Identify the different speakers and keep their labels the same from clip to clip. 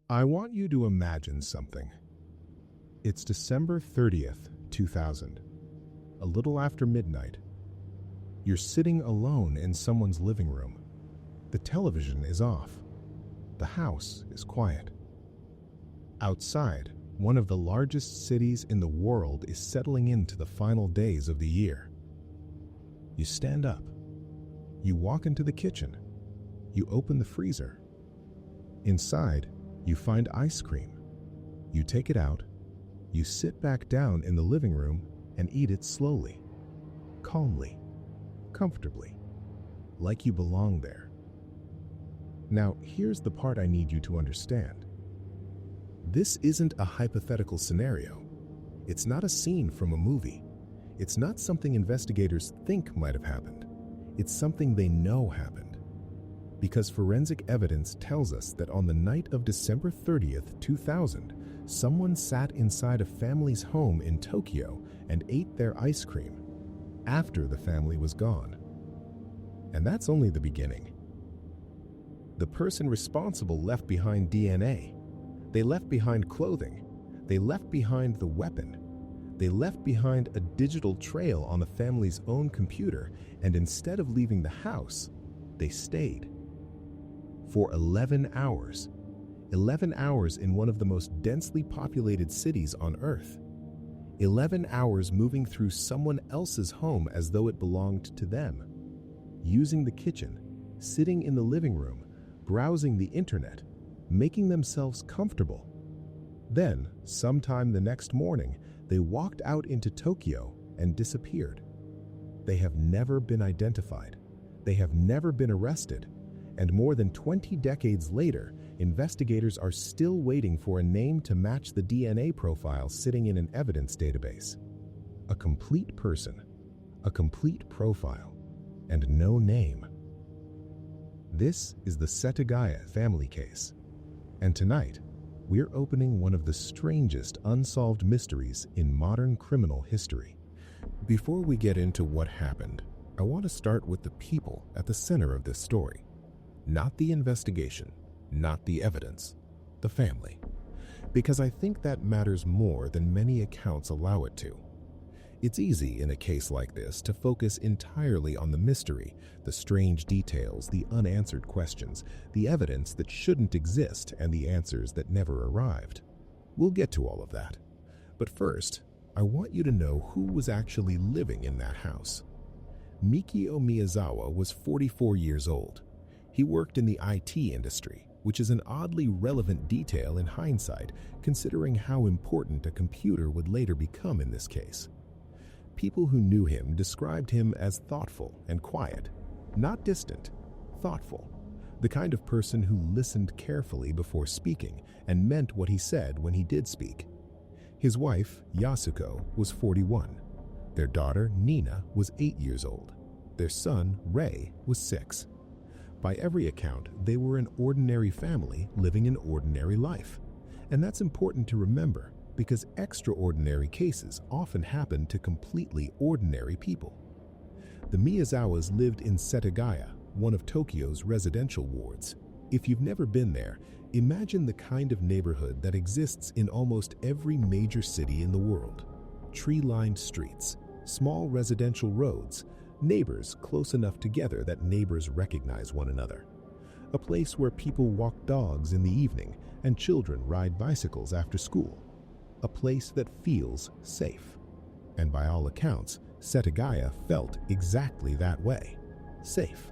Speaker 1: I want you to imagine something. It's December 30th, 2000. A little after midnight. You're sitting alone in someone's living room. The television is off. The house is quiet. Outside, one of the largest cities in the world is settling into the final days of the year. You stand up. You walk into the kitchen. You open the freezer. Inside, you find ice cream. You take it out. You sit back down in the living room and eat it slowly, calmly, comfortably, like you belong there. Now, here's the part I need you to understand. This isn't a hypothetical scenario. It's not a scene from a movie. It's not something investigators think might have happened. It's something they know happened. Because forensic evidence tells us that on the night of December 30th, 2000, someone sat inside a family's home in Tokyo and ate their ice cream after the family was gone. And that's only the beginning. The person responsible left behind DNA. They left behind clothing. They left behind the weapon. They left behind a digital trail on the family's own computer, and instead of leaving the house, they stayed. For 11 hours. 11 hours in one of the most densely populated cities on Earth. 11 hours moving through someone else's home as though it belonged to them. Using the kitchen, sitting in the living room, browsing the internet, making themselves comfortable. Then, sometime the next morning, they walked out into Tokyo and disappeared. They have never been identified. They have never been arrested. And more than 20 decades later, investigators are still waiting for a name to match the DNA profile sitting in an evidence database. A complete person, a complete profile, and no name. This is the Setagaya family case. And tonight, we're opening one of the strangest unsolved mysteries in modern criminal history. Before we get into what happened, I want to start with the people at the center of this story. Not the investigation, not the evidence, the family. Because I think that matters more than many accounts allow it to. It's easy in a case like this to focus entirely on the mystery, the strange details, the unanswered questions, the evidence that shouldn't exist, and the answers that never arrived. We'll get to all of that. But first, I want you to know who was actually living in that house. Mikio Miyazawa was 44 years old. He worked in the IT industry, which is an oddly relevant detail in hindsight, considering how important a computer would later become in this case. People who knew him described him as thoughtful and quiet, not distant, thoughtful, the kind of person who listened carefully before speaking and meant what he said when he did speak. His wife, Yasuko, was 41. Their daughter, Nina, was 8 years old. Their son, Ray, was 6. By every account, they were an ordinary family living an ordinary life. And that's important to remember, because extraordinary cases often happen to completely ordinary people. The Miyazawas lived in Setagaya, one of Tokyo's residential wards. If you've never been there, imagine the kind of neighborhood that exists in almost every major city in the world. Tree-lined streets, small residential roads, neighbors close enough together that neighbors recognize one another. A place where people walk dogs in the evening and children ride bicycles after school. A place that feels safe. And by all accounts, Setagaya felt exactly that way. Safe.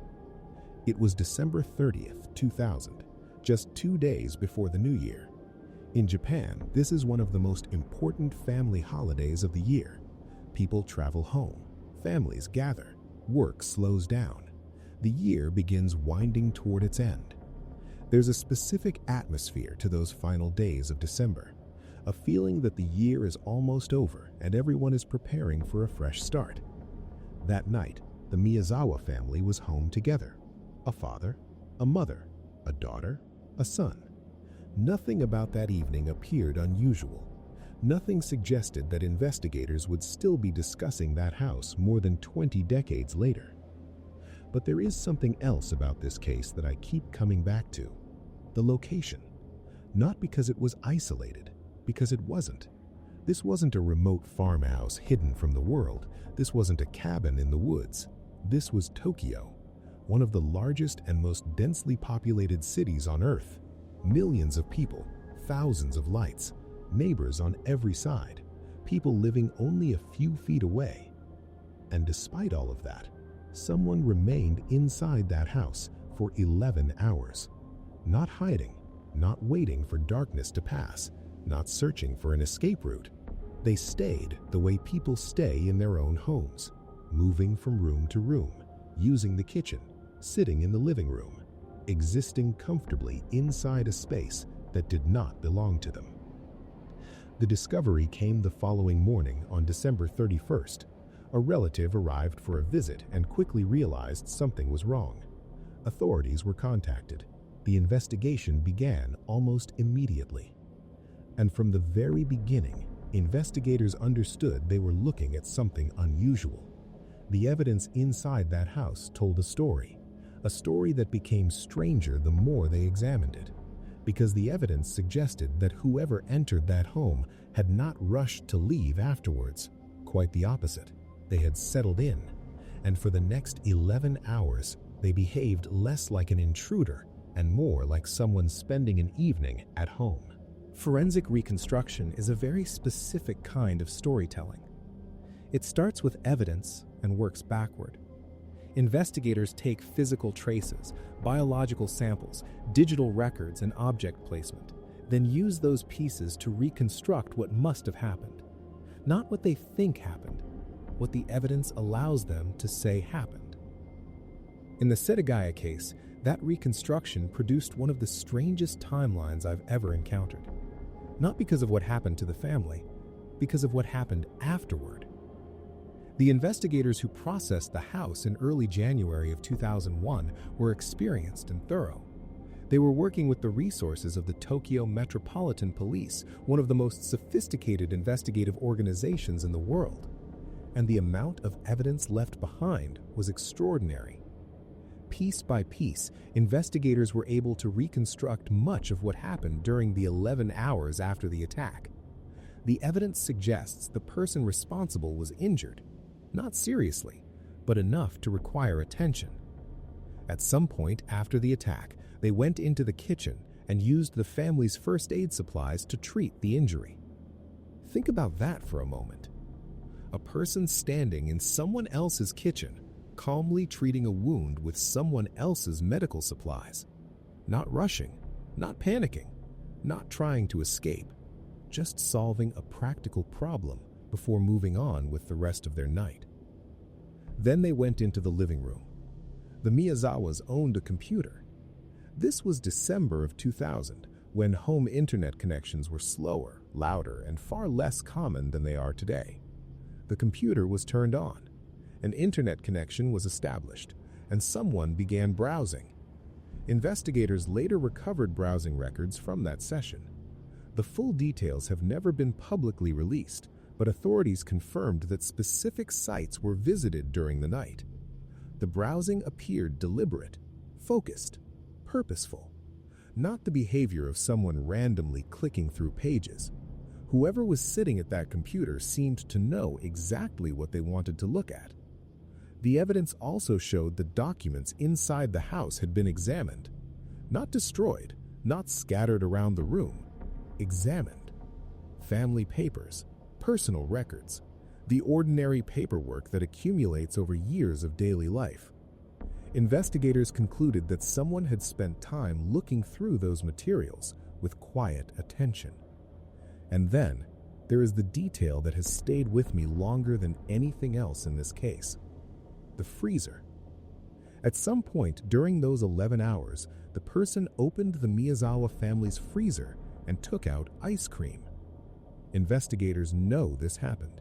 Speaker 1: It was December 30th, 2000, just 2 days before the New Year. In Japan, this is one of the most important family holidays of the year. People travel home. Families gather. Work slows down. The year begins winding toward its end. There's a specific atmosphere to those final days of December. A feeling that the year is almost over and everyone is preparing for a fresh start. That night, the Miyazawa family was home together. A father, a mother, a daughter, a son. Nothing about that evening appeared unusual. Nothing suggested that investigators would still be discussing that house more than 20 decades later. But there is something else about this case that I keep coming back to. The location. Not because it was isolated, because it wasn't. This wasn't a remote farmhouse hidden from the world. This wasn't a cabin in the woods. This was Tokyo, one of the largest and most densely populated cities on Earth. Millions of people, thousands of lights, neighbors on every side, people living only a few feet away. And despite all of that, someone remained inside that house for 11 hours, not hiding, not waiting for darkness to pass, not searching for an escape route. They stayed the way people stay in their own homes, moving from room to room, using the kitchen, sitting in the living room, existing comfortably inside a space that did not belong to them. The discovery came the following morning on December 31st. A relative arrived for a visit and quickly realized something was wrong. Authorities were contacted. The investigation began almost immediately. And from the very beginning, investigators understood they were looking at something unusual. The evidence inside that house told a story that became stranger the more they examined it, because the evidence suggested that whoever entered that home had not rushed to leave afterwards. Quite the opposite. They had settled in, and for the next 11 hours, they behaved less like an intruder and more like someone spending an evening at home.
Speaker 2: Forensic reconstruction is a very specific kind of storytelling. It starts with evidence and works backward. Investigators take physical traces, biological samples, digital records, and object placement, then use those pieces to reconstruct what must have happened. Not what they think happened, what the evidence allows them to say happened. In the Setagaya case, that reconstruction produced one of the strangest timelines I've ever encountered. Not because of what happened to the family, because of what happened afterward. The investigators who processed the house in early January of 2001 were experienced and thorough. They were working with the resources of the Tokyo Metropolitan Police, one of the most sophisticated investigative organizations in the world. And the amount of evidence left behind was extraordinary. Piece by piece, investigators were able to reconstruct much of what happened during the 11 hours after the attack. The evidence suggests the person responsible was injured, not seriously, but enough to require attention. At some point after the attack, they went into the kitchen and used the family's first aid supplies to treat the injury. Think about that for a moment. A person standing in someone else's kitchen, calmly treating a wound with someone else's medical supplies. Not rushing, not panicking, not trying to escape, just solving a practical problem before moving on with the rest of their night. Then they went into the living room. The Miyazawas owned a computer. This was December of 2000, when home internet connections were slower, louder, and far less common than they are today. The computer was turned on. An internet connection was established, and someone began browsing. Investigators later recovered browsing records from that session. The full details have never been publicly released, but authorities confirmed that specific sites were visited during the night. The browsing appeared deliberate, focused, purposeful, not the behavior of someone randomly clicking through pages. Whoever was sitting at that computer seemed to know exactly what they wanted to look at. The evidence also showed that documents inside the house had been examined, not destroyed, not scattered around the room, examined. Family papers, personal records, the ordinary paperwork that accumulates over years of daily life. Investigators concluded that someone had spent time looking through those materials with quiet attention. And then, there is the detail that has stayed with me longer than anything else in this case. The freezer. At some point during those 11 hours, the person opened the Miyazawa family's freezer and took out ice cream. Investigators know this happened.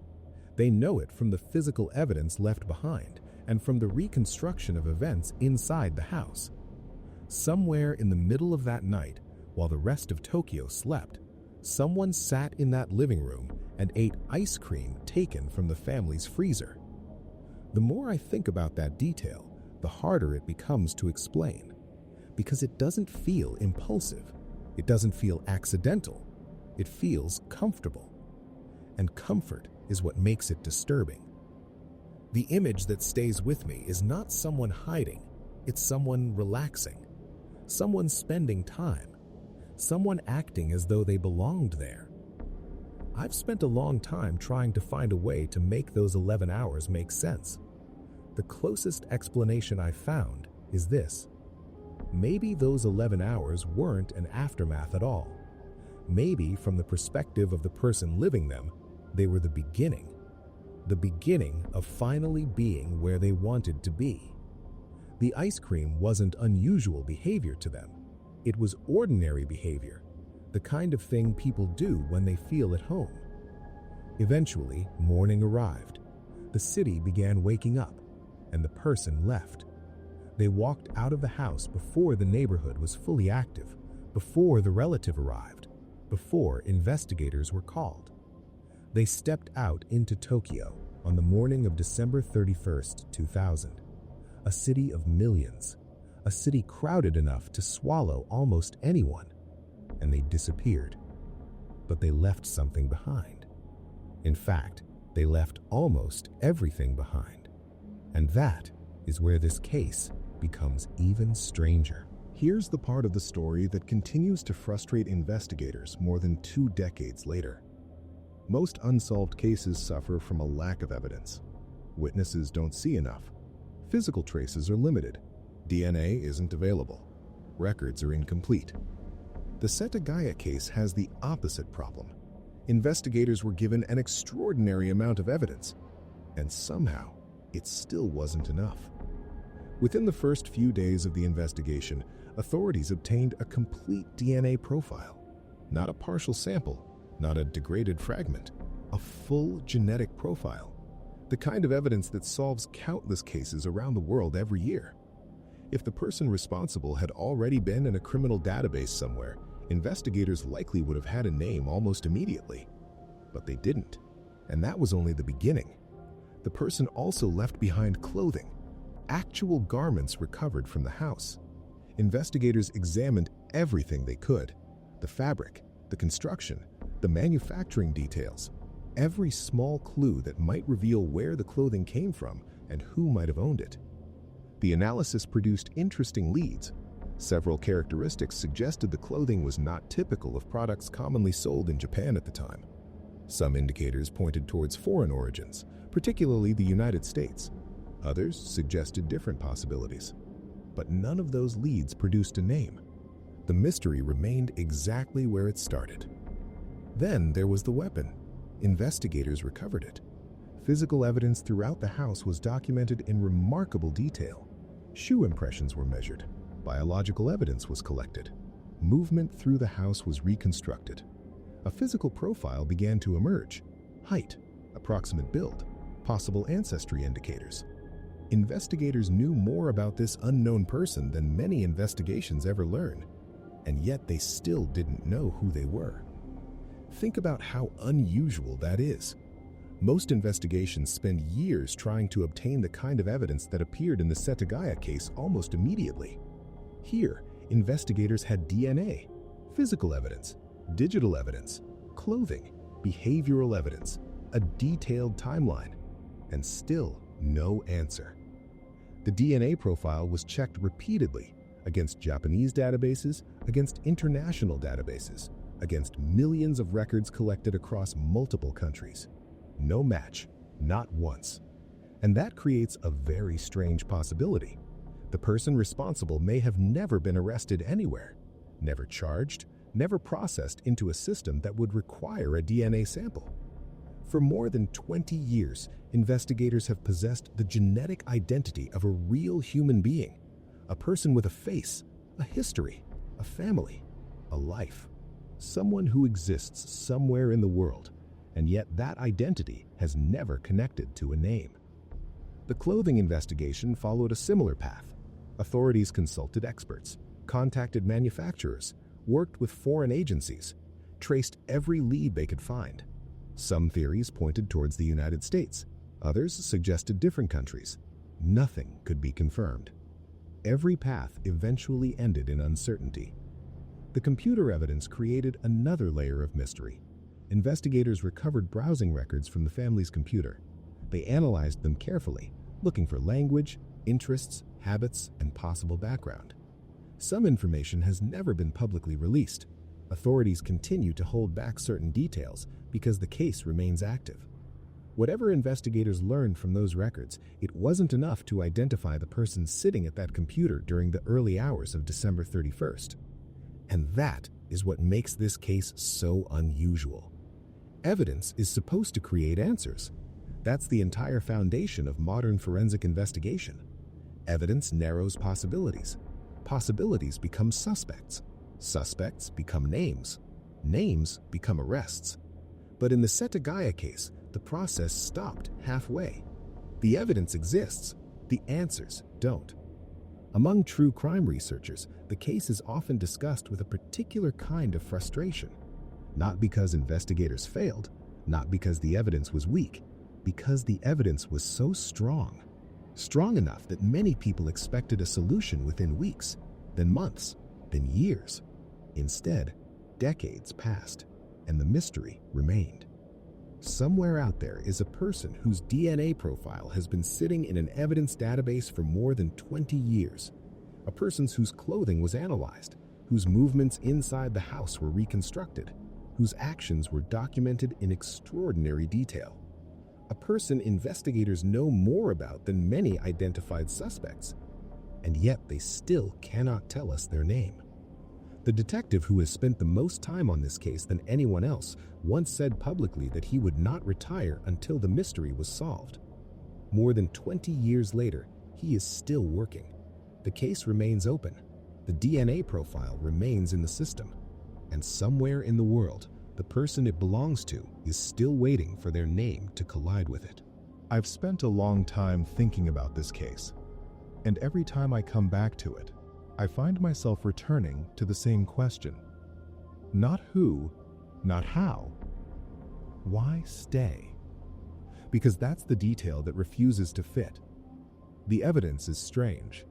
Speaker 2: They know it from the physical evidence left behind and from the reconstruction of events inside the house. Somewhere in the middle of that night, while the rest of Tokyo slept, someone sat in that living room and ate ice cream taken from the family's freezer. The more I think about that detail, the harder it becomes to explain, because it doesn't feel impulsive. It doesn't feel accidental. It feels comfortable. And comfort is what makes it disturbing. The image that stays with me is not someone hiding, it's someone relaxing, someone spending time, someone acting as though they belonged there. I've spent a long time trying to find a way to make those 11 hours make sense. The closest explanation I found is this. Maybe those 11 hours weren't an aftermath at all. Maybe from the perspective of the person living them, they were the beginning of finally being where they wanted to be. The ice cream wasn't unusual behavior to them. It was ordinary behavior, the kind of thing people do when they feel at home. Eventually, morning arrived. The city began waking up, and the person left. They walked out of the house before the neighborhood was fully active, before the relative arrived, before investigators were called. They stepped out into Tokyo on the morning of December 31st, 2000, a city of millions, a city crowded enough to swallow almost anyone, and they disappeared. But they left something behind. In fact, they left almost everything behind. And that is where this case becomes even stranger.
Speaker 1: Here's the part of the story that continues to frustrate investigators more than 2 decades later. Most unsolved cases suffer from a lack of evidence. Witnesses don't see enough. Physical traces are limited. DNA isn't available. Records are incomplete. The Setagaya case has the opposite problem. Investigators were given an extraordinary amount of evidence, and somehow it still wasn't enough. Within the first few days of the investigation, authorities obtained a complete DNA profile. Not a partial sample, not a degraded fragment, a full genetic profile. The kind of evidence that solves countless cases around the world every year. If the person responsible had already been in a criminal database somewhere, investigators likely would have had a name almost immediately. But they didn't, and that was only the beginning. The person also left behind clothing, actual garments recovered from the house. Investigators examined everything they could: the fabric, the construction, the manufacturing details, every small clue that might reveal where the clothing came from and who might have owned it. The analysis produced interesting leads. Several characteristics suggested the clothing was not typical of products commonly sold in Japan at the time. Some indicators pointed towards foreign origins, particularly the United States. Others suggested different possibilities. But none of those leads produced a name. The mystery remained exactly where it started. Then there was the weapon. Investigators recovered it. Physical evidence throughout the house was documented in remarkable detail. Shoe impressions were measured. Biological evidence was collected. Movement through the house was reconstructed. A physical profile began to emerge. Height, approximate build, possible ancestry indicators. Investigators knew more about this unknown person than many investigations ever learn, and yet they still didn't know who they were. Think about how unusual that is. Most investigations spend years trying to obtain the kind of evidence that appeared in the Setagaya case almost immediately. Here, investigators had DNA, physical evidence, digital evidence, clothing, behavioral evidence, a detailed timeline, and still no answer. The DNA profile was checked repeatedly against Japanese databases, against international databases, against millions of records collected across multiple countries. No match, not once. And that creates a very strange possibility. The person responsible may have never been arrested anywhere, never charged, never processed into a system that would require a DNA sample. For more than 20 years, investigators have possessed the genetic identity of a real human being, a person with a face, a history, a family, a life, someone who exists somewhere in the world, and yet that identity has never connected to a name. The clothing investigation followed a similar path. Authorities consulted experts, contacted manufacturers, worked with foreign agencies, traced every lead they could find. Some theories pointed towards the United States. Others suggested different countries. Nothing could be confirmed. Every path eventually ended in uncertainty. The computer evidence created another layer of mystery. Investigators recovered browsing records from the family's computer. They analyzed them carefully, looking for language, interests, habits, and possible background. Some information has never been publicly released. Authorities continue to hold back certain details because the case remains active. Whatever investigators learned from those records, it wasn't enough to identify the person sitting at that computer during the early hours of December 31st. And that is what makes this case so unusual. Evidence is supposed to create answers. That's the entire foundation of modern forensic investigation. Evidence narrows possibilities. Possibilities become suspects. Suspects become names. Names become arrests. But in the Setagaya case, the process stopped halfway. The evidence exists, the answers don't. Among true crime researchers, the case is often discussed with a particular kind of frustration. Not because investigators failed, not because the evidence was weak, because the evidence was so strong. Strong enough that many people expected a solution within weeks, then months, then years. Instead, decades passed, and the mystery remained. Somewhere out there is a person whose DNA profile has been sitting in an evidence database for more than 20 years. A person whose clothing was analyzed, whose movements inside the house were reconstructed, whose actions were documented in extraordinary detail. A person investigators know more about than many identified suspects, and yet they still cannot tell us their name. The detective who has spent the most time on this case than anyone else once said publicly that he would not retire until the mystery was solved. More than 20 years later, he is still working. The case remains open. The DNA profile remains in the system. And somewhere in the world, the person it belongs to is still waiting for their name to collide with it. I've spent a long time thinking about this case, and every time I come back to it, I find myself returning to the same question. Not who, not how. Why stay? Because that's the detail that refuses to fit. The evidence is strange.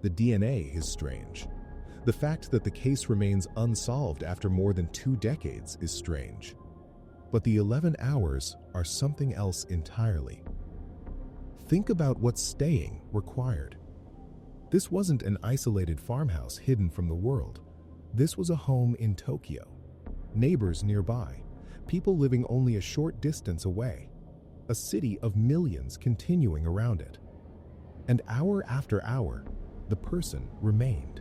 Speaker 1: The DNA is strange. The fact that the case remains unsolved after more than 2 decades is strange. But the 11 hours are something else entirely. Think about what staying required. This wasn't an isolated farmhouse hidden from the world. This was a home in Tokyo. Neighbors nearby, people living only a short distance away. A city of millions continuing around it. And hour after hour, the person remained.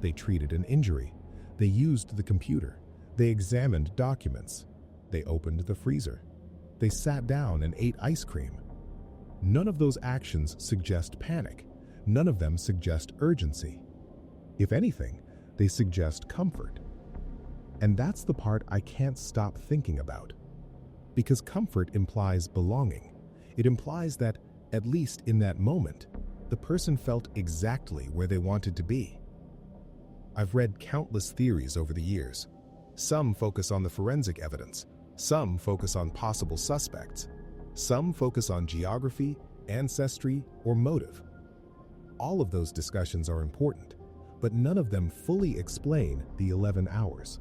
Speaker 1: They treated an injury. They used the computer. They examined documents. They opened the freezer. They sat down and ate ice cream. None of those actions suggest panic. None of them suggest urgency. If anything, they suggest comfort. And that's the part I can't stop thinking about. Because comfort implies belonging. It implies that, at least in that moment, the person felt exactly where they wanted to be. I've read countless theories over the years. Some focus on the forensic evidence. Some focus on possible suspects. Some focus on geography, ancestry, or motive. All of those discussions are important, but none of them fully explain the 11 hours.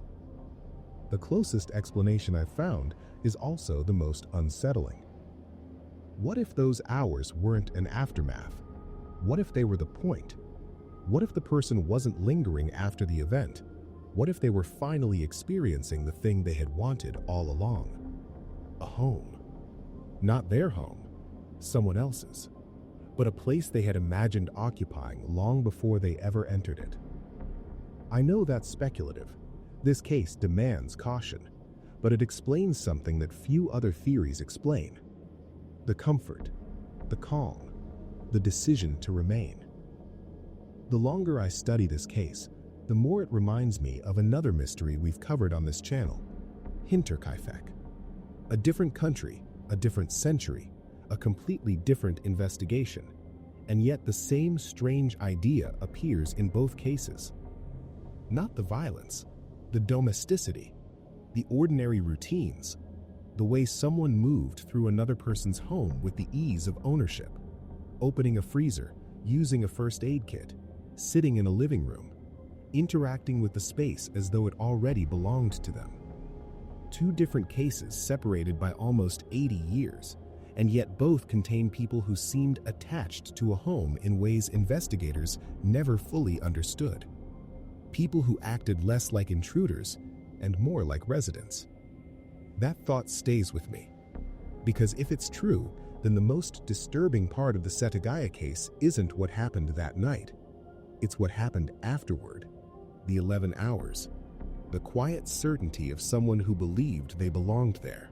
Speaker 1: The closest explanation I've found is also the most unsettling. What if those hours weren't an aftermath? What if they were the point? What if the person wasn't lingering after the event? What if they were finally experiencing the thing they had wanted all along? A home. Not their home, someone else's, but a place they had imagined occupying long before they ever entered it. I know that's speculative. This case demands caution, but it explains something that few other theories explain. The comfort, the calm, the decision to remain. The longer I study this case, the more it reminds me of another mystery we've covered on this channel, Hinterkaifeck. A different country, a different century, a completely different investigation, and yet the same strange idea appears in both cases. Not the violence, the domesticity, the ordinary routines, the way someone moved through another person's home with the ease of ownership, opening a freezer, using a first aid kit, sitting in a living room, interacting with the space as though it already belonged to them. Two different cases separated by almost 80 years, and yet both contain people who seemed attached to a home in ways investigators never fully understood. People who acted less like intruders and more like residents. That thought stays with me, because if it's true, then the most disturbing part of the Setagaya case isn't what happened that night. It's what happened afterward, the 11 hours, the quiet certainty of someone who believed they belonged there.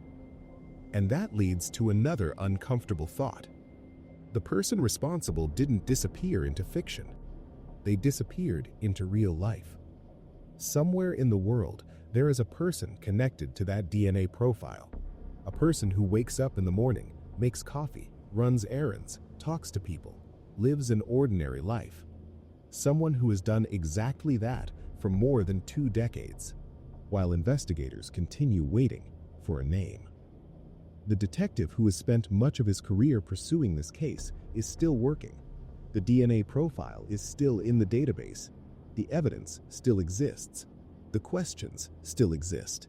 Speaker 1: And that leads to another uncomfortable thought. The person responsible didn't disappear into fiction. They disappeared into real life. Somewhere in the world, there is a person connected to that DNA profile. A person who wakes up in the morning, makes coffee, runs errands, talks to people, lives an ordinary life. Someone who has done exactly that for more than 2 decades, while investigators continue waiting for a name. The detective who has spent much of his career pursuing this case is still working. The DNA profile is still in the database. The evidence still exists. The questions still exist.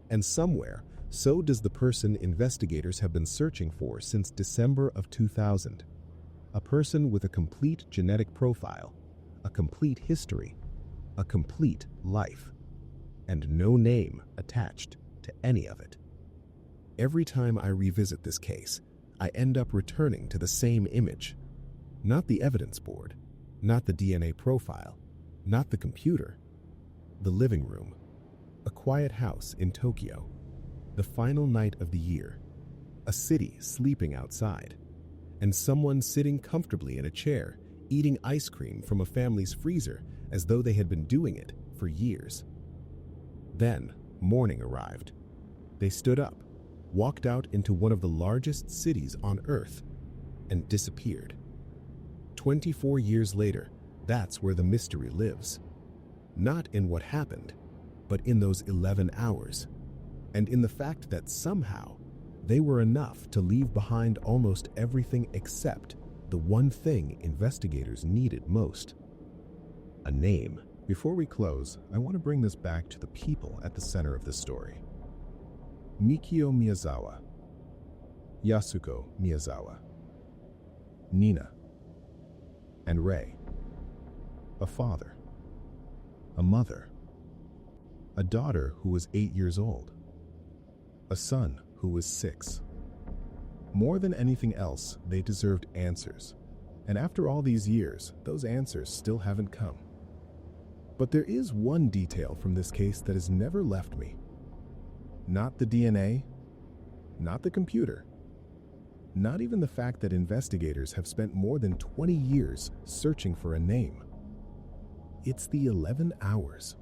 Speaker 1: And somewhere, so does the person investigators have been searching for since December of 2000. A person with a complete genetic profile, a complete history, a complete life, and no name attached to any of it. Every time I revisit this case, I end up returning to the same image. Not the evidence board, not the DNA profile, not the computer. The living room, a quiet house in Tokyo, the final night of the year, a city sleeping outside, and someone sitting comfortably in a chair, eating ice cream from a family's freezer as though they had been doing it for years. Then, morning arrived. They stood up, walked out into one of the largest cities on Earth, and disappeared. 24 years later, that's where the mystery lives. Not in what happened, but in those 11 hours, and in the fact that somehow they were enough to leave behind almost everything except the one thing investigators needed most: a name. Before we close, I want to bring this back to the people at the center of this story. Mikio Miyazawa, Yasuko Miyazawa, Nina, and Rei. A father, a mother, a daughter who was 8 years old, a son who was 6. More than anything else, they deserved answers. And after all these years, those answers still haven't come. But there is one detail from this case that has never left me. Not the DNA, not the computer, not even the fact that investigators have spent more than 20 years searching for a name. It's the 11 hours.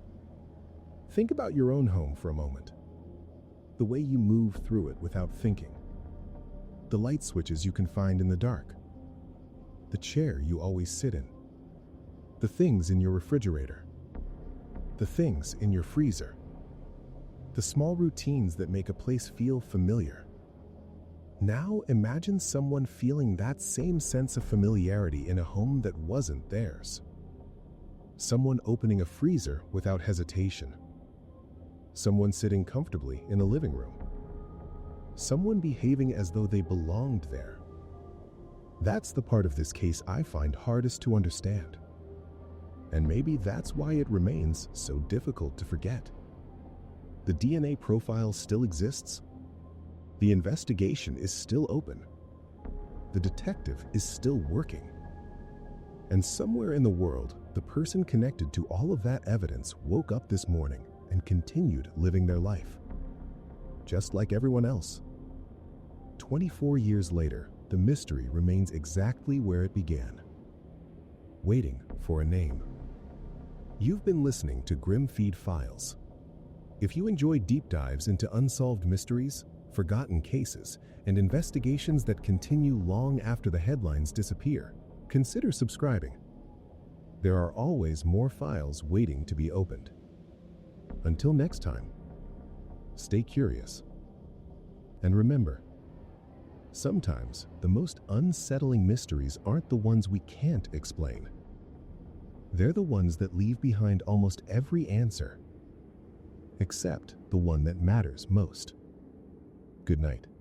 Speaker 1: Think about your own home for a moment. The way you move through it without thinking. The light switches you can find in the dark. The chair you always sit in. The things in your refrigerator. The things in your freezer. The small routines that make a place feel familiar. Now imagine someone feeling that same sense of familiarity in a home that wasn't theirs. Someone opening a freezer without hesitation. Someone sitting comfortably in a living room. Someone behaving as though they belonged there. That's the part of this case I find hardest to understand. And maybe that's why it remains so difficult to forget. The DNA profile still exists. The investigation is still open. The detective is still working. And somewhere in the world, the person connected to all of that evidence woke up this morning and continued living their life. Just like everyone else. 24 years later, the mystery remains exactly where it began. Waiting for a name. You've been listening to Grim Feed Files. If you enjoy deep dives into unsolved mysteries, forgotten cases, and investigations that continue long after the headlines disappear, consider subscribing. There are always more files waiting to be opened. Until next time, stay curious. And remember, sometimes the most unsettling mysteries aren't the ones we can't explain. They're the ones that leave behind almost every answer, except the one that matters most. Good night.